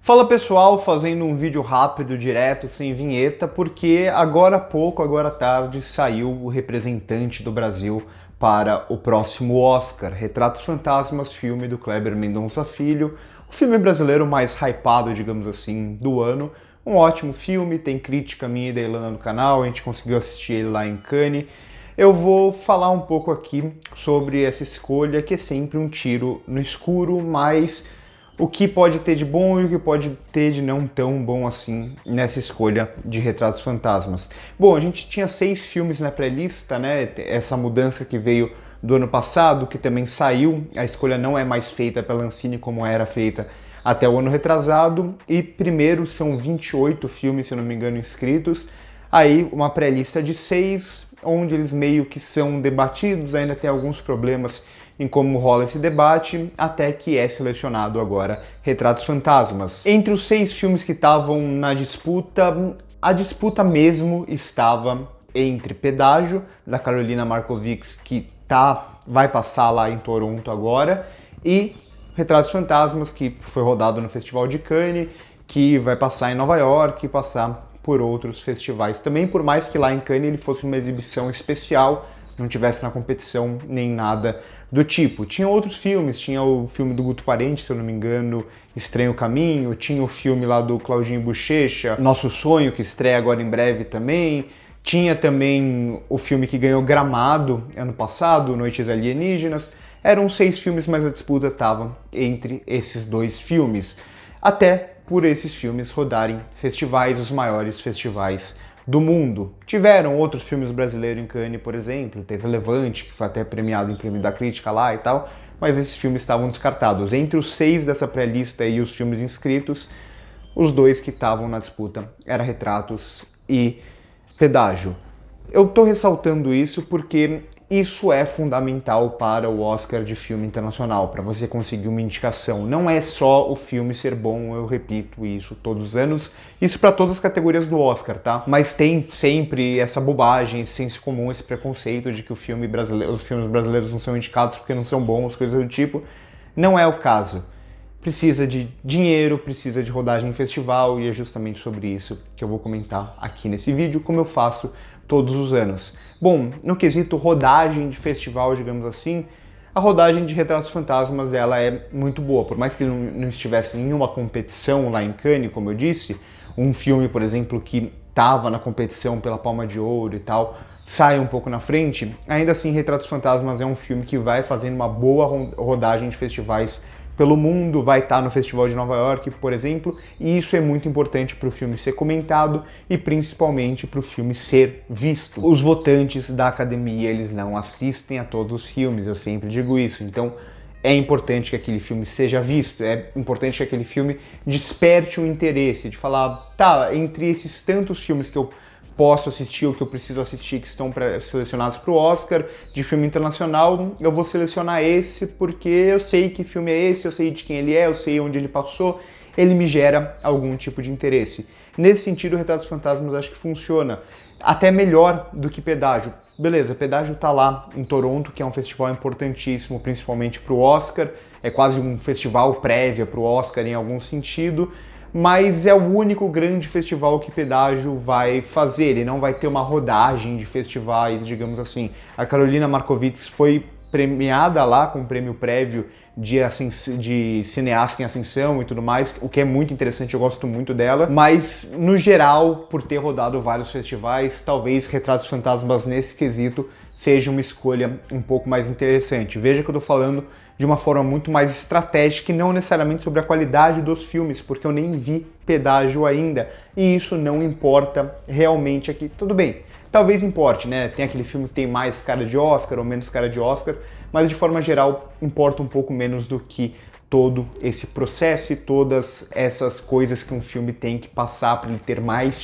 Fala pessoal, fazendo um vídeo rápido, direto, sem vinheta, porque agora há pouco, agora à tarde, saiu o representante do Brasil para o próximo Oscar, Retratos Fantasmas, filme do Kleber Mendonça Filho, o filme brasileiro mais hypado, digamos assim, do ano. Um ótimo filme, tem crítica minha e da Ilana no canal, a gente conseguiu assistir ele lá em Cannes. Eu vou falar um pouco aqui sobre essa escolha, que é sempre um tiro no escuro, mas o que pode ter de bom e o que pode ter de não tão bom assim nessa escolha de Retratos Fantasmas. Bom, a gente tinha 6 filmes na pré-lista, né? Essa mudança que veio do ano passado, que também saiu, a escolha não é mais feita pela Ancine como era feita até o ano retrasado, e primeiro são 28 filmes, se eu não me engano, inscritos, aí uma pré-lista de 6, onde eles meio que são debatidos, ainda tem alguns problemas em como rola esse debate, até que é selecionado agora Retratos Fantasmas. Entre os 6 filmes que estavam na disputa, a disputa mesmo estava entre Pedágio, da Carolina Markovics, que vai passar lá em Toronto agora, e Retratos Fantasmas, que foi rodado no Festival de Cannes, que vai passar em Nova York e passar por outros festivais também, por mais que lá em Cannes ele fosse uma exibição especial, não tivesse na competição nem nada do tipo. Tinha outros filmes, tinha o filme do Guto Parente, se eu não me engano, Estranho Caminho, tinha o filme lá do Claudinho Bochecha, Nosso Sonho, que estreia agora em breve também, tinha também o filme que ganhou Gramado ano passado, Noites Alienígenas. Eram 6 filmes, mas a disputa estava entre esses 2 filmes, até por esses filmes rodarem festivais, os maiores festivais do mundo. Tiveram outros filmes brasileiros em Cannes, por exemplo, teve Levante, que foi até premiado em Prêmio da Crítica lá e tal, mas esses filmes estavam descartados. Entre os 6 dessa pré-lista e os filmes inscritos, os 2 que estavam na disputa eram Retratos e Pedágio. Eu tô ressaltando isso porque isso é fundamental para o Oscar de filme internacional, para você conseguir uma indicação. Não é só o filme ser bom, eu repito isso todos os anos, isso para todas as categorias do Oscar, tá? Mas tem sempre essa bobagem, esse senso comum, esse preconceito de que os filmes brasileiros não são indicados porque não são bons, coisas do tipo. Não é o caso. Precisa de dinheiro, precisa de rodagem em festival, e é justamente sobre isso que eu vou comentar aqui nesse vídeo, como eu faço todos os anos. Bom, no quesito rodagem de festival, digamos assim, a rodagem de Retratos Fantasmas ela é muito boa, por mais que ele não estivesse em nenhuma competição lá em Cannes, como eu disse, um filme, por exemplo, que estava na competição pela Palma de Ouro e tal, sai um pouco na frente, ainda assim Retratos Fantasmas é um filme que vai fazendo uma boa rodagem de festivais pelo mundo, vai estar no Festival de Nova York, por exemplo, e isso é muito importante para o filme ser comentado e principalmente para o filme ser visto. Os votantes da academia, eles não assistem a todos os filmes, eu sempre digo isso, então é importante que aquele filme seja visto, é importante que aquele filme desperte o interesse de falar, tá, entre esses tantos filmes que eu posso assistir ou que eu preciso assistir que estão selecionados para o Oscar de filme internacional, eu vou selecionar esse porque eu sei que filme é esse, eu sei de quem ele é, eu sei onde ele passou, ele me gera algum tipo de interesse. Nesse sentido, Retratos Fantasmas acho que funciona até melhor do que Pedágio. Beleza, Pedágio tá lá em Toronto, que é um festival importantíssimo, principalmente para o Oscar, é quase um festival prévia para o Oscar em algum sentido, mas é o único grande festival que Pedágio vai fazer, ele não vai ter uma rodagem de festivais, digamos assim. A Carolina Markovics foi premiada lá com um prêmio prévio de cineasta em ascensão e tudo mais, o que é muito interessante, eu gosto muito dela, mas no geral, por ter rodado vários festivais, talvez Retratos Fantasmas nesse quesito seja uma escolha um pouco mais interessante. Veja que eu tô falando de uma forma muito mais estratégica e não necessariamente sobre a qualidade dos filmes, porque eu nem vi Pedágio ainda, e isso não importa realmente aqui. Tudo bem, talvez importe, né? Tem aquele filme que tem mais cara de Oscar ou menos cara de Oscar, mas de forma geral importa um pouco menos do que todo esse processo e todas essas coisas que um filme tem que passar para ele ter mais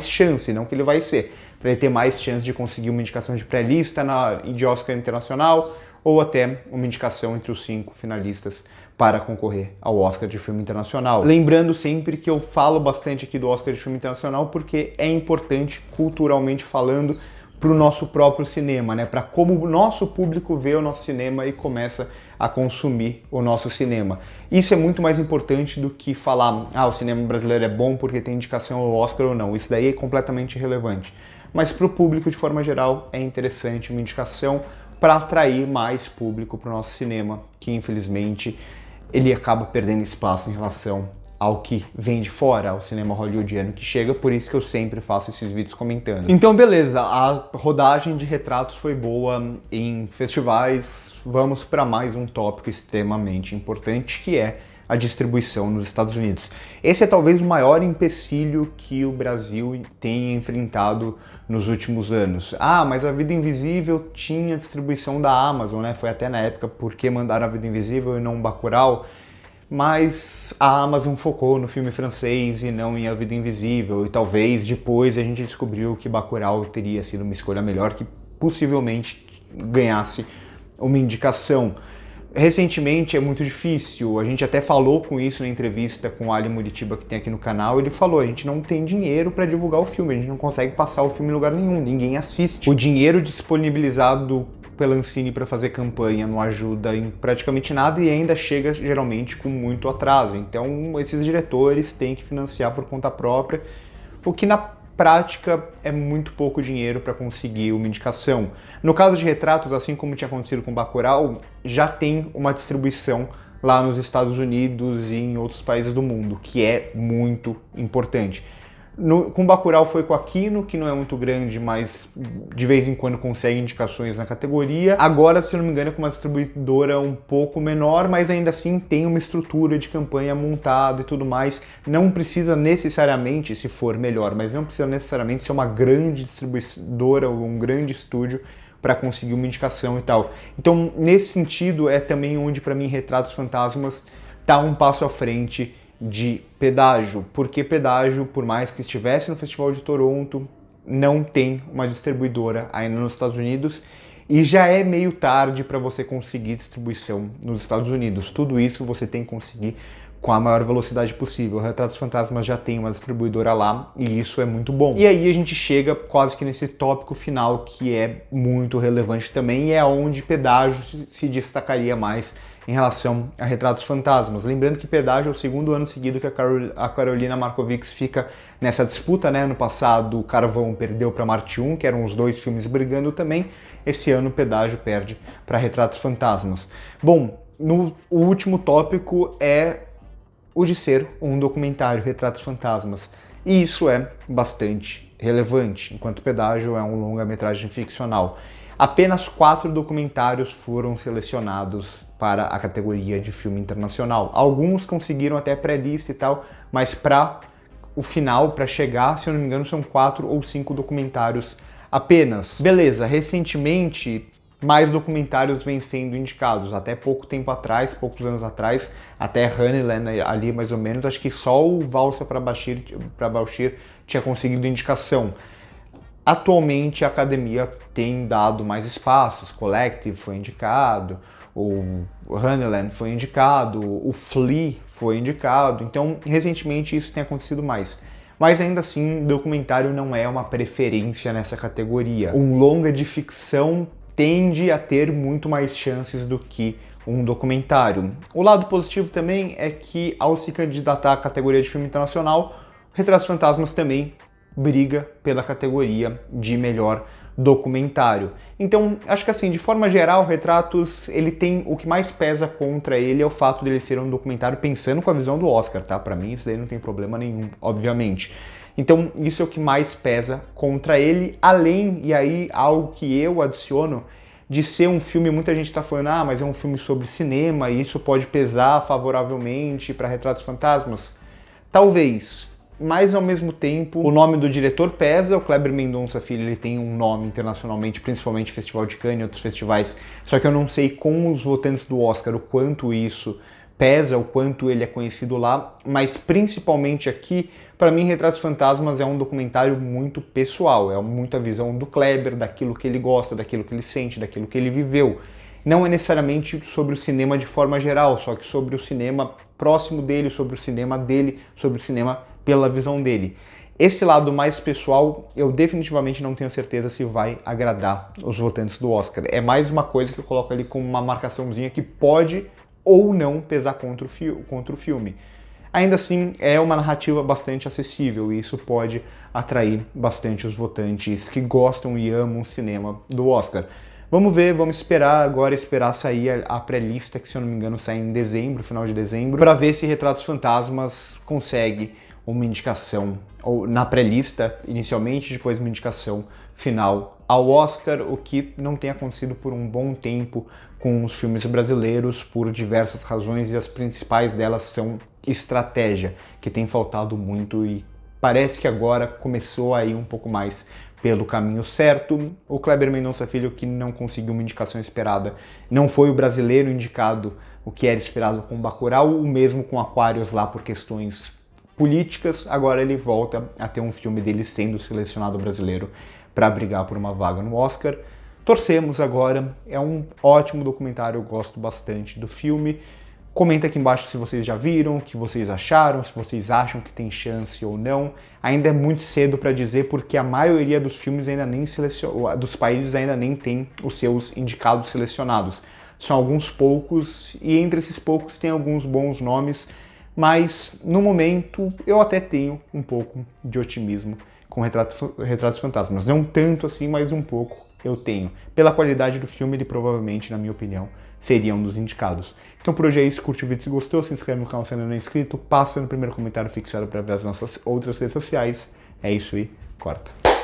chance, não que ele vai ser, para ele ter mais chance de conseguir uma indicação de pré-lista de Oscar internacional ou até uma indicação entre os 5 finalistas para concorrer ao Oscar de filme internacional. Lembrando sempre que eu falo bastante aqui do Oscar de filme internacional porque é importante, culturalmente falando, para o nosso próprio cinema, né? Para como o nosso público vê o nosso cinema e começa a consumir o nosso cinema. Isso é muito mais importante do que falar, o cinema brasileiro é bom porque tem indicação ao Oscar ou não. Isso daí é completamente irrelevante. Mas para o público, de forma geral, é interessante uma indicação para atrair mais público para o nosso cinema, que infelizmente ele acaba perdendo espaço em relação ao que vem de fora, ao cinema hollywoodiano que chega, por isso que eu sempre faço esses vídeos comentando. Então beleza, a rodagem de Retratos foi boa em festivais, vamos para mais um tópico extremamente importante, que é a distribuição nos Estados Unidos. Esse é talvez o maior empecilho que o Brasil tem enfrentado nos últimos anos. Mas A Vida Invisível tinha distribuição da Amazon, né? Foi até na época porque mandaram A Vida Invisível e não Bacurau, mas a Amazon focou no filme francês e não em A Vida Invisível, e talvez depois a gente descobriu que Bacurau teria sido uma escolha melhor, que possivelmente ganhasse uma indicação. Recentemente é muito difícil, a gente até falou com isso na entrevista com o Ali Muritiba que tem aqui no canal, ele falou, a gente não tem dinheiro para divulgar o filme, a gente não consegue passar o filme em lugar nenhum, ninguém assiste. O dinheiro disponibilizado pela Ancine para fazer campanha não ajuda em praticamente nada e ainda chega geralmente com muito atraso, então esses diretores têm que financiar por conta própria, o que na prática é muito pouco dinheiro para conseguir uma indicação. No caso de Retratos, assim como tinha acontecido com Bacurau, já tem uma distribuição lá nos Estados Unidos e em outros países do mundo, que é muito importante. Com Bacurau foi com a Kino, que não é muito grande, mas de vez em quando consegue indicações na categoria. Agora, se não me engano, é com uma distribuidora um pouco menor, mas ainda assim tem uma estrutura de campanha montada e tudo mais. Não precisa necessariamente, se for melhor, mas não precisa necessariamente ser uma grande distribuidora ou um grande estúdio para conseguir uma indicação e tal. Então, nesse sentido, é também onde, para mim, Retratos Fantasmas está um passo à frente de Pedágio, porque Pedágio, por mais que estivesse no Festival de Toronto, não tem uma distribuidora ainda nos Estados Unidos e já é meio tarde para você conseguir distribuição nos Estados Unidos. Tudo isso você tem que conseguir com a maior velocidade possível. Retratos Fantasmas já tem uma distribuidora lá e isso é muito bom. E aí a gente chega quase que nesse tópico final que é muito relevante também e é onde Pedágio se destacaria mais em relação a Retratos Fantasmas. Lembrando que Pedágio é o segundo ano seguido que a Carolina Markovics fica nessa disputa, né? Ano passado o Carvão perdeu para Marte 1, que eram os dois filmes brigando também. Esse ano o Pedágio perde para Retratos Fantasmas. Bom, o último tópico é o de ser um documentário, Retratos Fantasmas. E isso é bastante relevante, enquanto Pedágio é um longa-metragem ficcional. Apenas 4 documentários foram selecionados para a categoria de filme internacional. Alguns conseguiram até pré-lista e tal, mas para o final, para chegar, se eu não me engano, são 4 ou 5 documentários apenas. Beleza, recentemente mais documentários vêm sendo indicados. Até pouco tempo atrás, poucos anos atrás, até Honeyland ali mais ou menos, acho que só o Valsa para Bashir tinha conseguido indicação. Atualmente a academia tem dado mais espaços, Collective foi indicado, o Honeyland foi indicado, o Flea foi indicado, então recentemente isso tem acontecido mais. Mas ainda assim, documentário não é uma preferência nessa categoria. Um longa de ficção tende a ter muito mais chances do que um documentário. O lado positivo também é que ao se candidatar à categoria de filme internacional, Retratos Fantasmas também briga pela categoria de melhor documentário. Então, acho que assim, de forma geral, Retratos, ele tem o que mais pesa contra ele é o fato dele ser um documentário pensando com a visão do Oscar, tá? Pra mim isso daí não tem problema nenhum, obviamente. Então, isso é o que mais pesa contra ele, além, e aí algo que eu adiciono, de ser um filme, muita gente tá falando, mas é um filme sobre cinema e isso pode pesar favoravelmente para Retratos Fantasmas. Talvez, mas ao mesmo tempo o nome do diretor pesa, o Kleber Mendonça Filho ele tem um nome internacionalmente, principalmente Festival de Cannes e outros festivais, só que eu não sei com os votantes do Oscar o quanto isso pesa, o quanto ele é conhecido lá, mas principalmente aqui, para mim Retratos Fantasmas é um documentário muito pessoal, é muito a visão do Kleber, daquilo que ele gosta, daquilo que ele sente, daquilo que ele viveu. Não é necessariamente sobre o cinema de forma geral, só que sobre o cinema próximo dele, sobre o cinema pela visão dele. Esse lado mais pessoal, eu definitivamente não tenho certeza se vai agradar os votantes do Oscar. É mais uma coisa que eu coloco ali como uma marcaçãozinha que pode ou não pesar contra o filme. Ainda assim, é uma narrativa bastante acessível e isso pode atrair bastante os votantes que gostam e amam o cinema do Oscar. Vamos ver, vamos esperar agora, esperar sair a pré-lista, que se eu não me engano sai em dezembro, final de dezembro, para ver se Retratos Fantasmas consegue uma indicação, ou na pré-lista inicialmente, depois uma indicação final ao Oscar, o que não tem acontecido por um bom tempo com os filmes brasileiros, por diversas razões, e as principais delas são estratégia, que tem faltado muito e parece que agora começou a ir um pouco mais pelo caminho certo. O Kleber Mendonça Filho, que não conseguiu uma indicação esperada, não foi o brasileiro indicado o que era esperado com Bacurau, o mesmo com Aquarius lá por questões políticas, agora ele volta a ter um filme dele sendo selecionado brasileiro para brigar por uma vaga no Oscar. Torcemos agora, é um ótimo documentário, eu gosto bastante do filme. Comenta aqui embaixo se vocês já viram, o que vocês acharam, se vocês acham que tem chance ou não. Ainda é muito cedo para dizer porque a maioria dos filmes ainda nem dos países ainda nem tem os seus indicados selecionados. São alguns poucos e entre esses poucos tem alguns bons nomes, mas no momento eu até tenho um pouco de otimismo com Retratos Fantasmas. Não tanto assim, mas um pouco eu tenho. Pela qualidade do filme, ele provavelmente, na minha opinião, seria um dos indicados. Então por hoje é isso, curte o vídeo se gostou, se inscreve no canal se ainda não é inscrito, passa no primeiro comentário fixado para ver as nossas outras redes sociais. É isso aí, corta.